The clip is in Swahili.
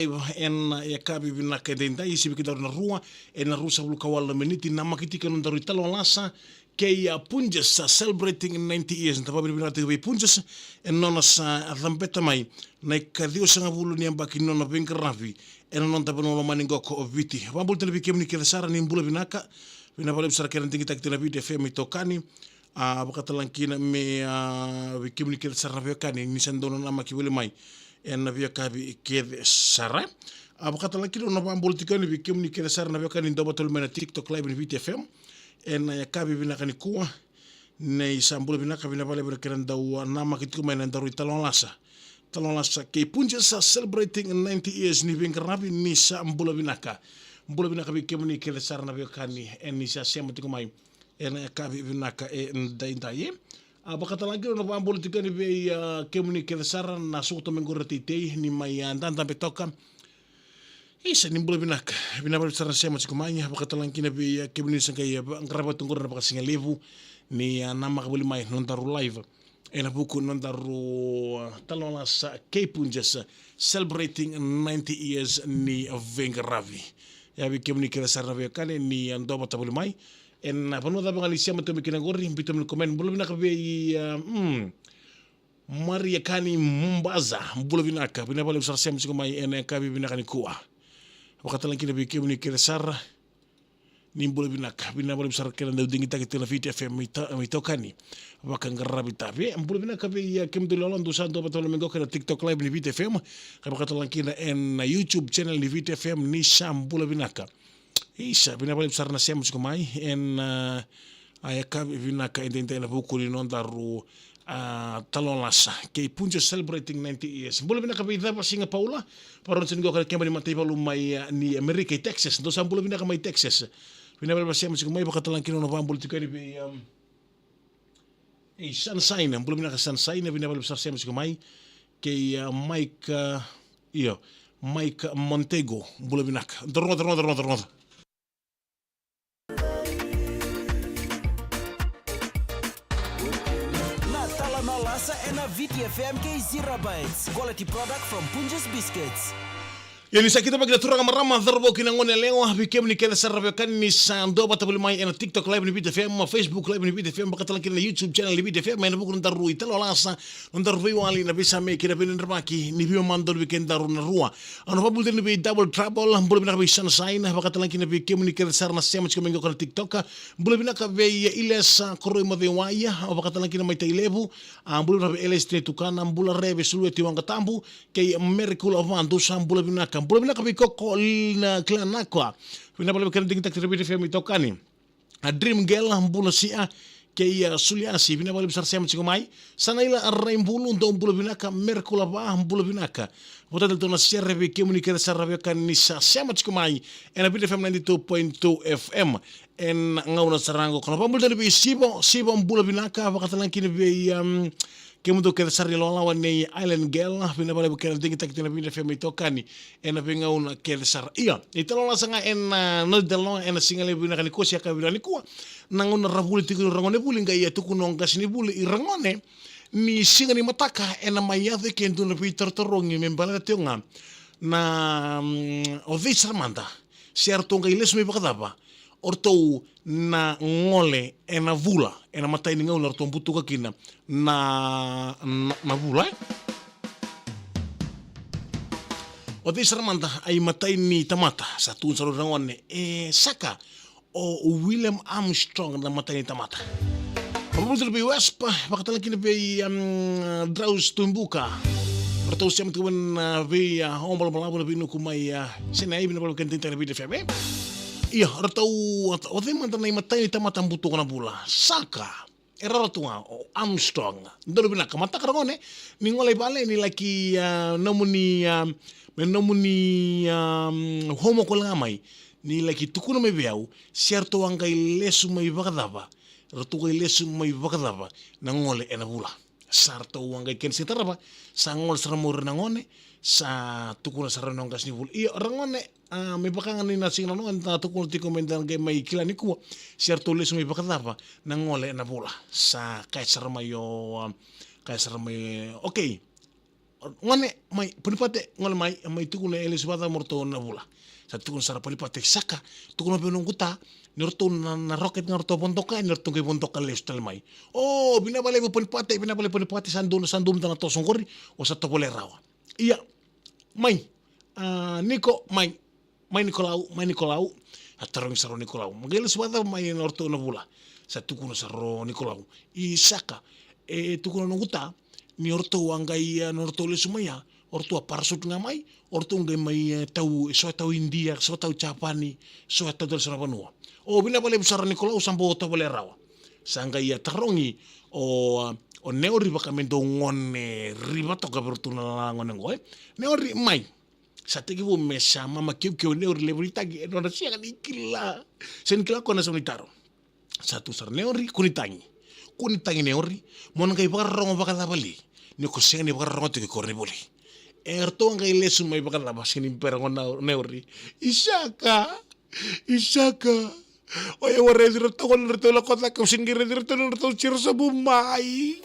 en ya kabi vinaka denta isi bikita na rua en rusa bulu kawala meniti na makitika no daru italo lasa kei Punjas celebrating 90 years nta babi binata kei Punjas en nona sa rampeta mai na kadio sanga bulu ni ambaki nona vengravi en non ta bano mani ngoko oviti bambul tele bikemni kele sara ni mbula binaka bina bale sara kele tingi taktina video fm itokani bakata lankina me bikemni kele sara vekani ni sandono na makibule mai en na via kabi kede sara abakata lakilo na bambol tikani bikem ni kede sara na via kani ndoba tolmena TikTok live ni VTFM en ya kabi binaka ni kuwa na isambula binaka binabale berekeran dawa nama kitiko mena ndaru talon lasa ke Punjas celebrating 90 years ni bengarabi ni sambula binaka bikem ni kede sara na via kani en ni sa sema tiko mai en ya kabi binaka ndaye bakata lagi no bambol tikani be kemuni kede sara na suto mengora titei ni mai andanta betoka isa ni mbula binabal sara sema sikumanya bakata lagi na be kemuni sangai ngraba tungora na bakasinga levu ni nama kabuli mai nontaru live ena buku nontaru talona sa Punjas celebrating 90 years ni vengaravi ya be kemuni kede sara be kane ni ndoba tabuli mai en panu da bangali siama to mikina gori mbito mi komen bulo binaka be Maria kani Mumbaza bulo binaka bina bale usar siama siko mai en kabi binaka ni kuwa wakata lankina be kemuni kere sara ni bulo binaka bina bale usar kera nda dingi taki tena VTFM mito kani wakangarabi tabe bulo binaka be kemdu lolando santo batolo mengo kera TikTok live ni VTFM wakata lankina en YouTube channel ni VTFM ni sham bulo binaka isa binabali besar na sema siku mai en ayaka binaka intenta na buku ni nondaru talon lasa ke Punjas celebrating 90 years bula binaka bida pa singa Paula paron sin go kembali matay palu mai ni America Texas do sa bula binaka mai Texas binabali pa sema siku mai bakatalan kino no bambul tikani be sunshine bula binaka sunshine binabali besar sema siku mai ke Mike Montego bula binaka dorno Lasa ena VTFM ke Zirabites, quality product from Punjas Biscuits. Yani sa kita pagi turang marama dharbo kinangone leo bikem ni kele sarbe kan ni sando batabul mai ena TikTok live ni VTFM Facebook live ni VTFM bakatala kina YouTube channel ni VTFM ena bukun daru italo lasa ndar wali na bisa me kina bin ramaki ni biyo mandol weekend daru na rua ano babul ni bi double trouble bulu bina bi sunshine bakatala kina bikem ni kele sarna sema chiko mengo kana TikTok bulu bina ka be iles koroi mo de waya bakatala kina mai tailevu bulu na iles tukana bulu rebe sulu ti wanga tambu ke miracle of andu bulu bina bula bina kabi koko na klana kwa bina bala kan ding tak terbi film itokani a dream girl bula sia ke suliasi bina bala besar sema chiko mai sanaila arraimbulu ndo bula bina ka merkula ba bula bina ka bota del tona serve ke muni ke sarve kan ni sema chiko mai ena bina fm 92.2 fm en ngauna sarango kono bambul del bi sibo bula bina ka bakatalan kini be kemudo kere sari lola wane Island Girl bina bale bukera dingi tak tina bina femi tokani ena pinga una kere sar iya ito lola sanga ena no delo ena singale bina kani kosi aka bina ni kuwa nanguna rabuli tiku rangone buli nga iya tuku nongga sini buli irangone ni singa ni mataka ena mayathe kentu na pitar torongi membala tionga na odhi sarmanda siarto nga ilesu mi bakadaba ortou na ngole ena vula ena matai ni ngaula ortou butu kakina na vula o te saramanda ai matai ni tamata sa tun saru rangone saka o William Armstrong na matai ni tamata pamulter be wespa bakatala kina be draus tumbuka ortou siam tuan be hombol malabo na binu kumai senai binu balo kentin tele bide febe iya, ratau o te manta nei matai ta mata butu kana bula. Saka era ratua o Armstrong. Ndoro bina ka mata karone ni ngolai bale ni laki namuni homo ko ngamai ni laki tukuna me beau certo anga ilesu mai bakadaba. Ratu ilesu mai bakadaba na ngole ena bula. Sarto anga ken sitaraba sa ngol saramur na ngone sa tukuna saranong kasni bul. Iya rangone may bakangan ni nasing nano ang tukul ti komentar kay may kila ni kuwa siya tulis may bakatapa nangole na pula sa kaisar mayo okay ngone mai panipate ngole mai tukuna Elisabata morto na bula sa tukuna sara panipate saka tukuna penungkuta nirto na rocket nirto pontoka nirto ke pontoka lestal mai binabale panipate sandum tana tosong kori o sa topole rawa iya mai Niko mai Nikolau atarong saro Nikolau magel Elisabata mai norto na bula sa tukuna saro Nikolau isaka tukuna nungkuta ni orto wangai norto le sumaya orto aparsut ngamai orto ngai mai tau India so tau Japani so tau del Sarapanua bina bale besar Nikolau sambo to bale rawa sanga ia tarongi o neori bakamendo ngone riba to ka bertuna ngone ngoe neori mai sategi bo mesa mama kiu neori le berita gi no sia kan ikila sen kila kona sonitaro satu sar neori kunitangi neori mon ngai barro bakala bali ni ko seni bakal rongo te korni boli erto ngai lesu mai bakal laba sini perangona neuri isaka oye warre dirto kon dirto la kota ko singire dirto dirto cirsa bumai